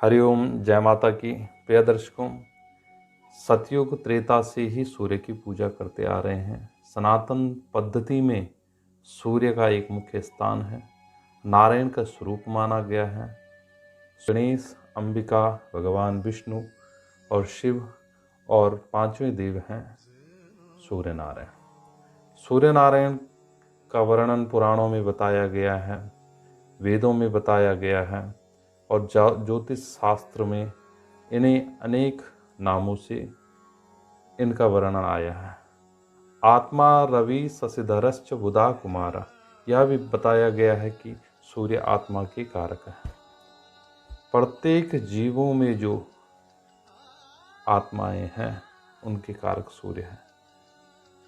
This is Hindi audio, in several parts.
हरिओम, जय माता की। प्रिय दर्शकों, सतयुग त्रेता से ही सूर्य की पूजा करते आ रहे हैं। सनातन पद्धति में सूर्य का एक मुख्य स्थान है, नारायण का स्वरूप माना गया है। गणेश, अंबिका, भगवान विष्णु और शिव और पांचवें देव हैं सूर्य नारायण। सूर्य नारायण का वर्णन पुराणों में बताया गया है, वेदों में बताया गया है और ज्योतिष शास्त्र में इन्हें अनेक नामों से इनका वर्णन आया है। आत्मा रवि शशिधरश्च बुधा कुमारा, यह भी बताया गया है कि सूर्य आत्मा के कारक है। प्रत्येक जीवों में जो आत्माएं हैं उनके कारक सूर्य है।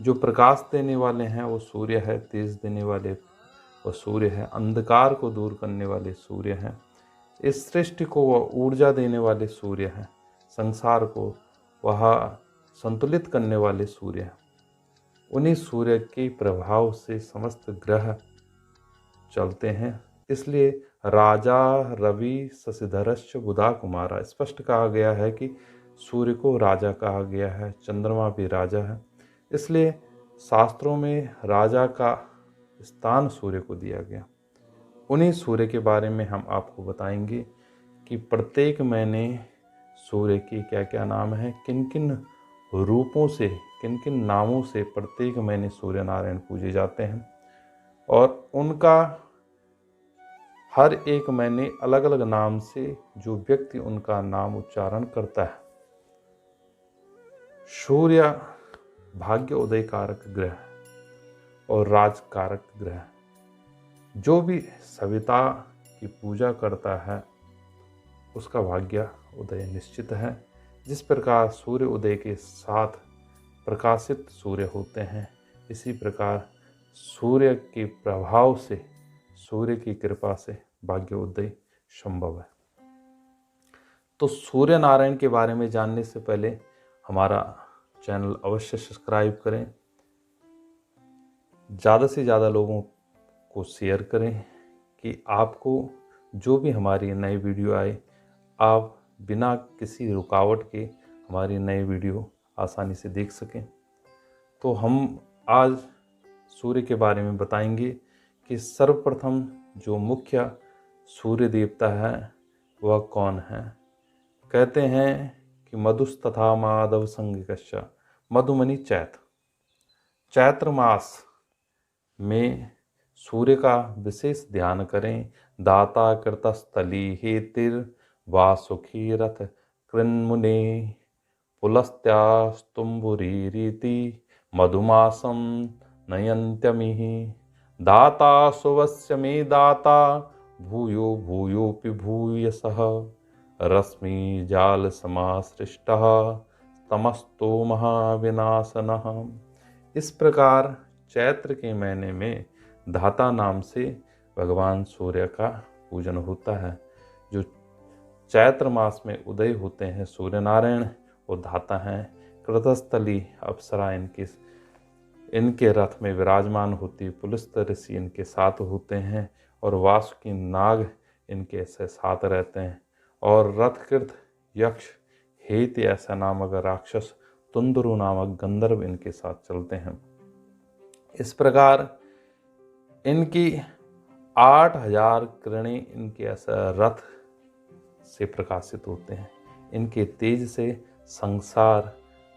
जो प्रकाश देने वाले हैं वो सूर्य है, तेज देने वाले वो सूर्य है, अंधकार को दूर करने वाले सूर्य हैं, इस सृष्टि को वह ऊर्जा देने वाले सूर्य हैं, संसार को वह संतुलित करने वाले सूर्य हैं। उन्हीं सूर्य के प्रभाव से समस्त ग्रह चलते हैं। इसलिए राजा रवि शशिधरश्च बुधा कुमारा, स्पष्ट कहा गया है कि सूर्य को राजा कहा गया है, चंद्रमा भी राजा है। इसलिए शास्त्रों में राजा का स्थान सूर्य को दिया गया। उन्हीं सूर्य के बारे में हम आपको बताएंगे कि प्रत्येक महीने सूर्य के क्या क्या नाम हैं, किन किन रूपों से, किन किन नामों से प्रत्येक महीने सूर्य नारायण पूजे जाते हैं और उनका हर एक महीने अलग अलग नाम से जो व्यक्ति उनका नाम उच्चारण करता है। सूर्य भाग्य उदय कारक ग्रह और राज कारक ग्रह। जो भी सविता की पूजा करता है उसका भाग्य उदय निश्चित है। जिस प्रकार सूर्य उदय के साथ प्रकाशित सूर्य होते हैं, इसी प्रकार सूर्य के प्रभाव से, सूर्य की कृपा से भाग्य उदय संभव है। तो सूर्य नारायण के बारे में जानने से पहले हमारा चैनल अवश्य सब्सक्राइब करें, ज़्यादा से ज़्यादा लोगों को शेयर करें कि आपको जो भी हमारी नई वीडियो आए, आप बिना किसी रुकावट के हमारी नई वीडियो आसानी से देख सकें। तो हम आज सूर्य के बारे में बताएंगे कि सर्वप्रथम जो मुख्य सूर्य देवता है वह कौन है। कहते हैं कि मधुस्तथा माधव संगिकश्च, मधुमणि चैत्र मास में सूर्य का विशेष ध्यान करें। दाता कृतस्थली हेतिर वासुखी रथ कृन्मुने पुलस्त्यास्तुम्बुरीरीति मधुमासम नयन्त्यमिहि। दाता सुवस्य मे दाता भूयो भूयोपि भूयसः रश्मि जाल समासृष्टः तमस्तो महाविनाशनः। इस प्रकार चैत्र के महीने में धाता नाम से भगवान सूर्य का पूजन होता है। जो चैत्र मास में उदय होते हैं सूर्य नारायण, वो धाता हैं। कृतस्थली अप्सरा इनके रथ में विराजमान होती, पुलस्त ऋषि इनके साथ होते हैं और वासुकी नाग इनके से साथ रहते हैं और रथकृत यक्ष हेत ऐसा नामक राक्षस, तुंदरु नामक गंधर्व इनके साथ चलते हैं। इस प्रकार इनकी 8000 किरणें इनके ऐसा रथ से प्रकाशित होते हैं। इनके तेज से संसार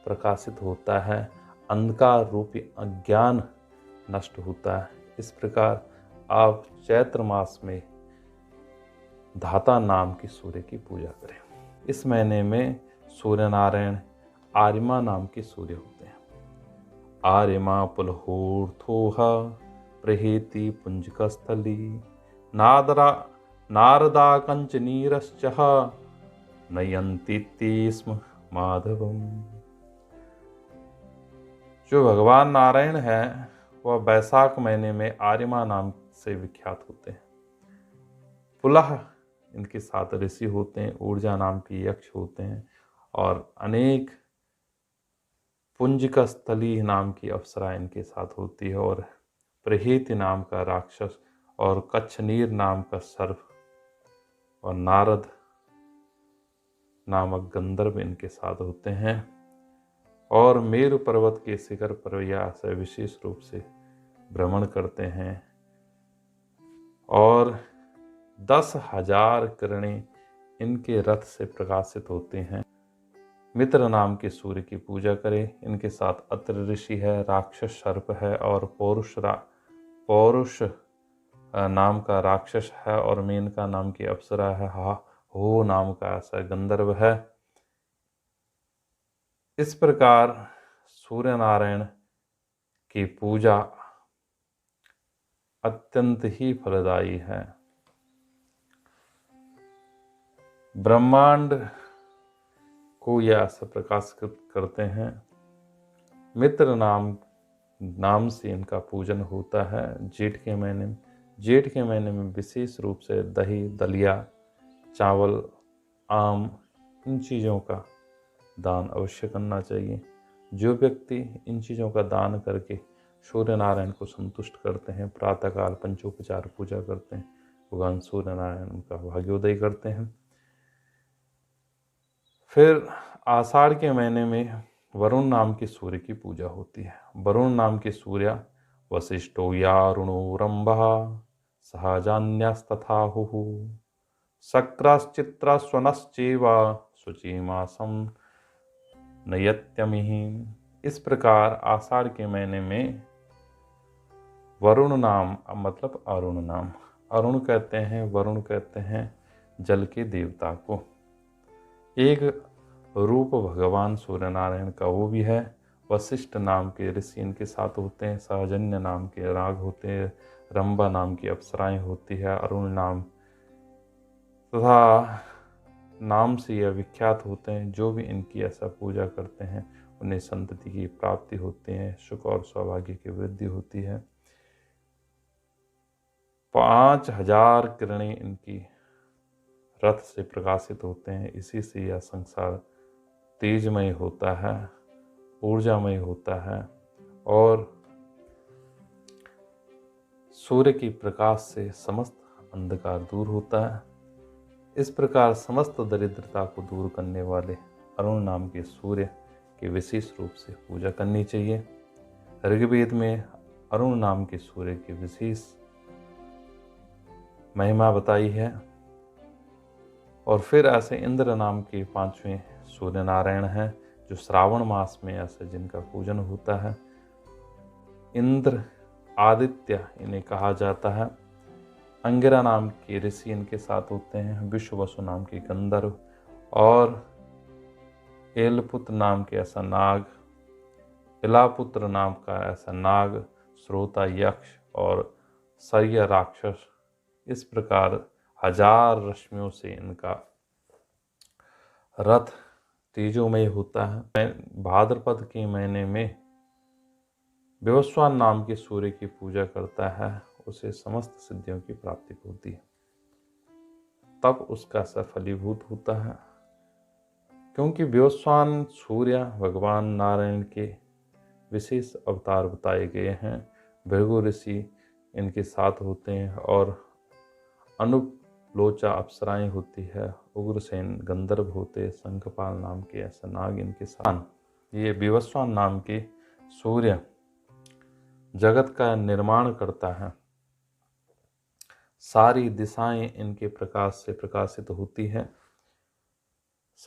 प्रकाशित होता है, अंधकार रूपी अज्ञान नष्ट होता है। इस प्रकार आप चैत्र मास में धाता नाम की सूर्य की पूजा करें। इस महीने में सूर्य नारायण आर्यमा नाम के सूर्य होते हैं। आर्यमा पुलहोर्थोह प्रहेति पुंजकस्थली नारदा कंचनीरश्च नयन्ति स्म माधवम। जो भगवान नारायण है वह बैसाख महीने में आर्यमा नाम से विख्यात होते हैं। पुलह इनके साथ ऋषि होते हैं, ऊर्जा नाम के यक्ष होते हैं और अनेक पुंजकस्थली नाम की अप्सरा इनके साथ होती है और प्रहेति नाम का राक्षस और कच्छनीर नाम का सर्प और नारद नामक गंधर्व इनके साथ होते हैं और मेरु पर्वत के शिखर पर यह से विशेष रूप से भ्रमण करते हैं और 10,000 किरणें इनके रथ से प्रकाशित होते हैं। मित्र नाम के सूर्य की पूजा करें। इनके साथ अत्रि ऋषि है, राक्षस सर्प है और पौरुष नाम का राक्षस है और मेनका नाम की अप्सरा है। हो नाम का ऐसा गंधर्व है। इस प्रकार सूर्य नारायण की पूजा अत्यंत ही फलदायी है। ब्रह्मांड को यह ऐसा प्रकाशित करते हैं। मित्र नाम से इनका पूजन होता है। जेठ के महीने में विशेष रूप से दही, दलिया, चावल, आम, इन चीज़ों का दान अवश्य करना चाहिए। जो व्यक्ति इन चीज़ों का दान करके सूर्य नारायण को संतुष्ट करते हैं, प्रातःकाल पंचोपचार पूजा करते हैं, भगवान सूर्य नारायण उनका भाग्योदय करते हैं। फिर आषाढ़ के महीने में वरुण नाम के सूर्य की पूजा होती है। वरुण नाम के सूर्य वसिष्ठो यारुणो रंभः सहजान्यस्तथाहुः शक्रश्चित्रस्वनश्चैव शुचिमासं नयत्यमिः। इस प्रकार आषाढ़ के महीने में वरुण नाम मतलब अरुण नाम, अरुण कहते हैं, वरुण कहते हैं जल के देवता को। एक रूप भगवान सूर्य नारायण का वो भी है। वशिष्ठ नाम के ऋषि इनके साथ होते हैं, सहजन्य नाम के राग होते हैं, रंभा नाम की अप्सराएं होती है, अरुण नाम तथा नाम से यह विख्यात होते हैं। जो भी इनकी ऐसा पूजा करते हैं उन्हें संतति की प्राप्ति होती है, सुख और सौभाग्य की वृद्धि होती है। 5,000 किरणें इनकी रथ से प्रकाशित होते हैं। इसी से यह संसार तेजमय होता है, ऊर्जामय होता है और सूर्य की प्रकाश से समस्त अंधकार दूर होता है। इस प्रकार समस्त दरिद्रता को दूर करने वाले अरुण नाम के सूर्य की विशेष रूप से पूजा करनी चाहिए। ऋग्वेद में अरुण नाम के सूर्य की विशेष महिमा बताई है। और फिर ऐसे इंद्र नाम के 5वें सूर्य नारायण हैं जो श्रावण मास में ऐसे जिनका पूजन होता है। इंद्र आदित्य इन्हें कहा जाता है। अंगिरा नाम के ऋषि इनके साथ होते हैं, विश्ववसु नाम के गंधर्व और एलपुत्र नाम के ऐसा नाग, इलापुत्र नाम का ऐसा नाग, श्रोता यक्ष और सर्य राक्षस। इस प्रकार 1000 रश्मियों से इनका रथ तेजोमय होता है। भाद्रपद के महीने में विवस्वान नाम के सूर्य की पूजा करता है, उसे समस्त सिद्धियों की प्राप्ति होती है। तब उसका सफलीभूत होता है, क्योंकि विवस्वान सूर्य भगवान नारायण के विशेष अवतार बताए गए हैं। भृगु ऋषि इनके साथ होते हैं और अनुलोचा अप्सराएं होती है, उग्रसेन गंधर्व होते, शंखपाल नाम के ऐसा नाग इनके साथ। ये विवस्वान नाम के सूर्य जगत का निर्माण करता है। सारी दिशाएं इनके प्रकाश से प्रकाशित होती है,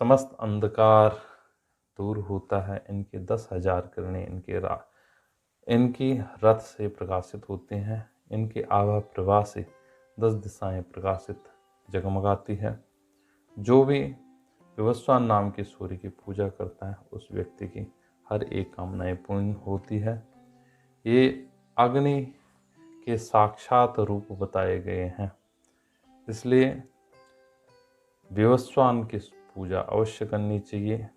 समस्त अंधकार दूर होता है। इनके 10,000 किरणें इनकी रथ से प्रकाशित होते हैं। इनके आभा प्रभा से 10 दिशाएं प्रकाशित जगमगाती है। जो भी विवस्वान नाम के सूर्य की पूजा करता है उस व्यक्ति की हर एक कामनाएं पूर्ण होती है। ये अग्नि के साक्षात रूप बताए गए हैं, इसलिए विवस्वान की पूजा अवश्य करनी चाहिए।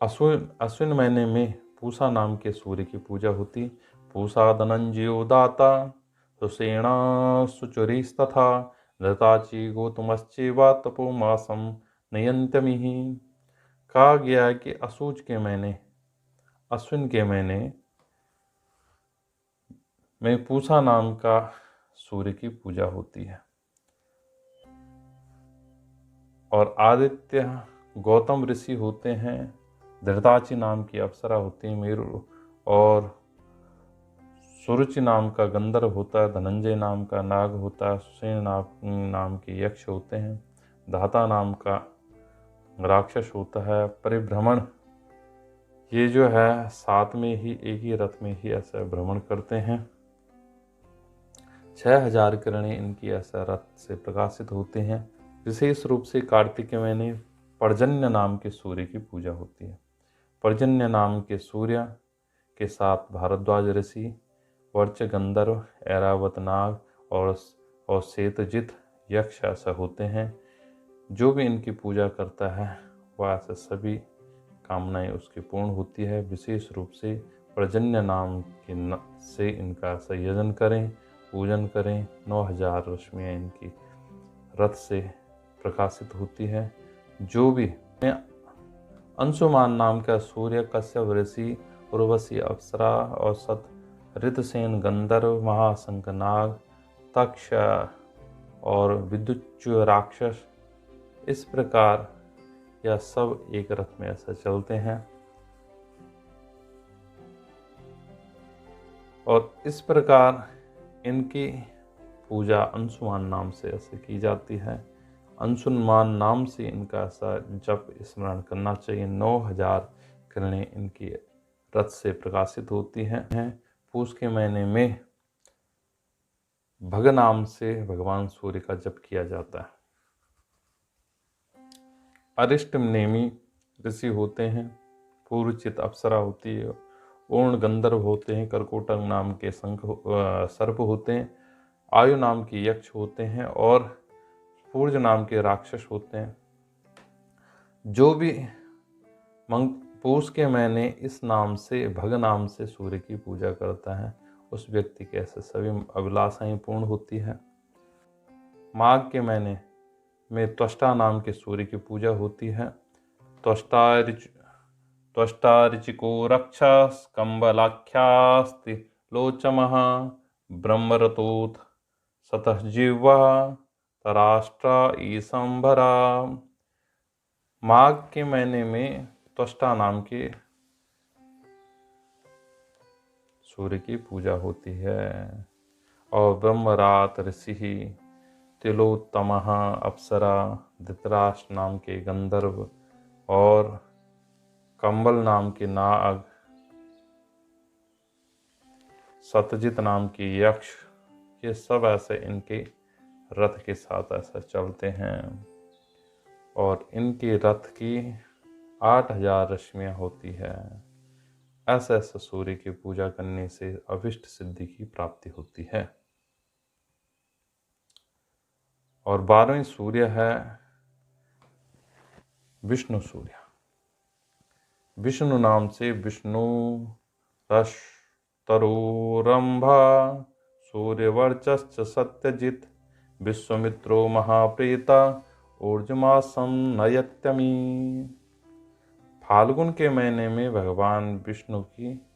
अश्विन महीने में पूषा नाम के सूर्य की पूजा होती। पूषा धनंजयो दाता सुसेना सुचुरीस्तथा धृताची गौतमश्चैव तपोमासम नयंत्यमिहि। कहा गया है कि अश्विन के महीने में पूषा नाम का सूर्य की पूजा होती है। और आदित्य गौतम ऋषि होते हैं, धृताची नाम की अप्सरा होती है मेरु, और सुरुचि नाम का गंधर्व होता है, धनंजय नाम का नाग होता है, सुसेन नाम के यक्ष होते हैं, धाता नाम का राक्षस होता है, परिभ्रमण ये जो है साथ में ही एक ही रथ में ही ऐसा भ्रमण करते हैं। 6000 किरणें इनकी ऐसा रथ से प्रकाशित होते हैं। विशेष रूप से कार्तिक महीने पर्जन्य नाम के सूर्य की पूजा होती है। पर्जन्य नाम के सूर्य के साथ भारद्वाज ऋषि, वर्च गंधर्व, ऐरावत नाग और श्वेतजित यक्ष ऐसा होते हैं। जो भी इनकी पूजा करता है वह ऐसे सभी कामनाएं उसकी पूर्ण होती है। विशेष रूप से पर्जन्य नाम के से इनका संयोजन करें, पूजन करें। 9000 रश्मियाँ इनकी रथ से प्रकाशित होती है। जो भी अंशुमान नाम का सूर्य, कश्यप ऋषि, उर्वशी अप्सरा और सत ऋतसेन गंधर्व, महाशंख नाग, तक्ष और विद्युच्चु राक्षस, इस प्रकार यह सब एक रथ में ऐसे चलते हैं। और इस प्रकार इनकी पूजा अंशुमान नाम से ऐसे की जाती है। अंशुमान नाम से इनका ऐसा जप स्मरण करना चाहिए। 9000 किरणें इनकी रथ से प्रकाशित होती हैं। पूष के महीने में भग नाम से भगवान सूर्य का जप किया जाता है। अरिष्ट नेमी ऋषि होते हैं, पूर्वचित अप्सरा होती है, पूर्ण गंधर्व होते हैं, करकोटक नाम के सर्प होते हैं, आयु नाम के यक्ष होते हैं और पूर्ज नाम के राक्षस होते हैं। जो भी पूष के महीने इस नाम से भग नाम से सूर्य की पूजा करता है उस व्यक्ति के ऐसे सभी अभिलाषाएं पूर्ण होती है। माघ के महीने में त्वष्टा नाम के सूर्य की पूजा होती है। त्वष्टा ऋचिको रक्षा कंबलाख्यास्ति लोचमः ब्रह्मरतोथ सतः जिह्वा तराष्ट्रा ईशंभरा। माघ के महीने में त्वष्टा नाम के सूर्य की पूजा होती है और ब्रह्मरात ऋषि, तिलोत्तमः अप्सरा, धृतराष्ट्र नाम के गंधर्व और कंबल नाम के नाग, सतजित नाम की यक्ष, ये सब ऐसे इनके रथ के साथ ऐसा चलते हैं। और इनके रथ की 8000 रश्मियाँ होती है। ऐसे ऐसे सूर्य की पूजा करने से अभिष्ट सिद्धि की प्राप्ति होती है। और 12वें सूर्य है विष्णु सूर्य। विष्णु नाम से विष्णु रश तरोरंभा सूर्यवर्चश्च सत्यजित विश्वमित्रो महाप्रेता ऊर्जमासम नयत्यमी। फाल्गुन के महीने में भगवान विष्णु की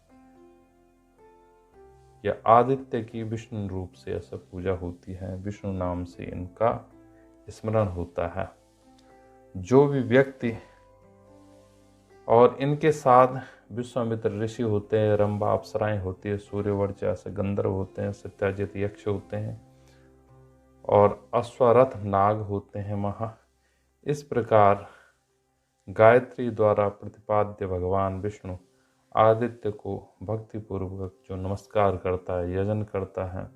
या आदित्य की विष्णु रूप से ऐसा पूजा होती है। विष्णु नाम से इनका स्मरण होता है। जो भी व्यक्ति और इनके साथ विश्वामित्र ऋषि होते हैं, रंभा अप्सराएं होती है, सूर्यवर्च ऐसे गंधर्व होते हैं, सत्याजित यक्ष होते हैं और अश्वरथ नाग होते हैं महा। इस प्रकार गायत्री द्वारा प्रतिपाद्य भगवान विष्णु आदित्य को भक्तिपूर्वक जो नमस्कार करता है, यजन करता है,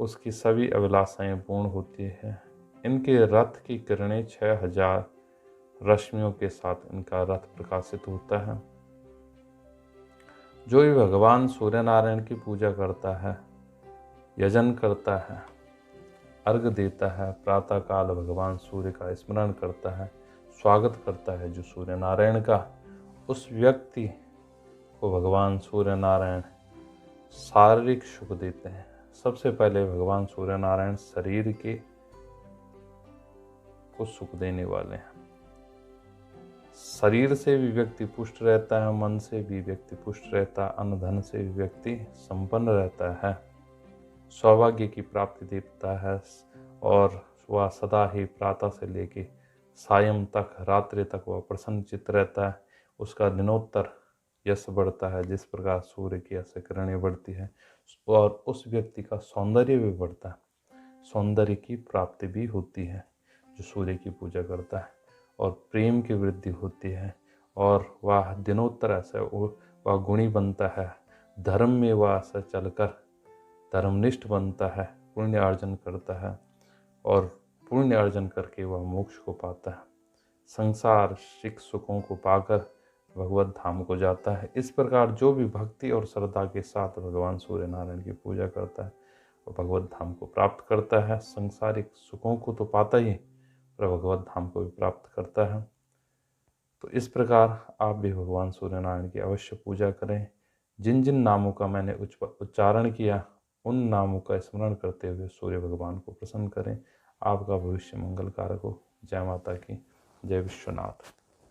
उसकी सभी अभिलाषाएं पूर्ण होती है। इनके रथ की किरणें 6000 रश्मियों के साथ इनका रथ प्रकाशित होता है। जो भी भगवान सूर्य नारायण की पूजा करता है, यजन करता है, अर्घ देता है, प्रातः काल भगवान सूर्य का स्मरण करता है, स्वागत करता है जो सूर्य नारायण का, उस व्यक्ति को भगवान सूर्य नारायण शारीरिक सुख देते हैं। सबसे पहले भगवान सूर्य नारायण शरीर के को सुख देने वाले हैं। शरीर से भी व्यक्ति पुष्ट रहता है, मन से भी व्यक्ति पुष्ट रहता है, अन्न धन से भी व्यक्ति संपन्न रहता है, सौभाग्य की प्राप्ति देता है और वह सदा ही प्रातः से लेके सायं तक, रात्रि तक वह प्रसन्नचित्त रहता है, उसका दिनोत्तर यश बढ़ता है। जिस प्रकार सूर्य की ऐसे किरणें बढ़ती है और उस व्यक्ति का सौंदर्य भी बढ़ता है, सौंदर्य की प्राप्ति भी होती है जो सूर्य की पूजा करता है, और प्रेम की वृद्धि होती है, और वह दिनोत्तर ऐसे वह गुणी बनता है। धर्म में वह ऐसा चलकर धर्मनिष्ठ बनता है, पुण्य अर्जन करता है, और पुण्य अर्जन करके वह मोक्ष को पाता है, संसारिक सुखों को पाकर भगवत धाम को जाता है। इस प्रकार जो भी भक्ति और श्रद्धा के साथ भगवान सूर्य नारायण की पूजा करता है वो भगवत धाम को प्राप्त करता है। संसारिक सुखों को तो पाता ही, पर भगवत धाम को भी प्राप्त करता है। तो इस प्रकार आप भी भगवान सूर्य नारायण की अवश्य पूजा करें। जिन जिन नामों का मैंने उच्चारण किया उन नामों का स्मरण करते हुए सूर्य भगवान को प्रसन्न करें। आपका भविष्य मंगलकारक हो। जय माता की, जय विश्वनाथ।